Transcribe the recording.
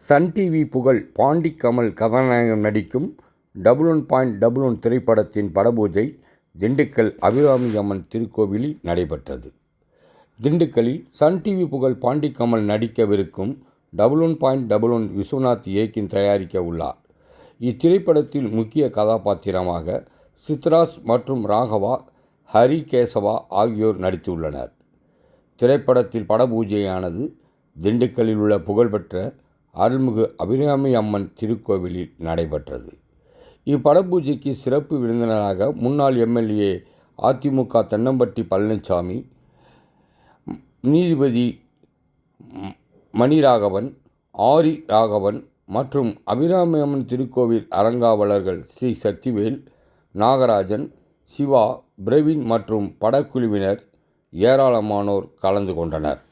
Sun TV புகழ் பாண்டி கமல் கதாநாயகன் நடிக்கும் 11.11 திரைப்படத்தின் படபூஜை திண்டுக்கல் அபிராமி அம்மன் திருக்கோவிலில் நடைபெற்றது. திண்டுக்கல்லில் சன் டிவி புகழ் பாண்டி கமல் நடிக்கவிருக்கும் 11.11 விஸ்வநாத் இயக்கி தயாரிக்க உள்ளார். இத்திரைப்படத்தில் முக்கிய கதாபாத்திரமாக சித்ராஸ் மற்றும் ராகவா, ஹரி கேசவா ஆகியோர் நடித்துள்ளனர். திரைப்படத்தில் படபூஜையானது திண்டுக்கல்லில் உள்ள புகழ்பெற்ற அருள்மிகு அபிராமி அம்மன் திருக்கோவிலில் நடைபெற்றது. இப்படபூஜைக்கு சிறப்பு விருந்தினராக முன்னாள் எம்எல்ஏ அதிமுக தென்னம்பட்டி பழனிசாமி, நீதிபதி மணிராகவன், ஆரி ராகவன் மற்றும் அபிராமி அம்மன் திருக்கோவில் அறங்காவலர்கள் ஸ்ரீ சக்திவேல், நாகராஜன், சிவா, பிரவீன் மற்றும் படக்குழுவினர் ஏராளமானோர் கலந்து கொண்டனர்.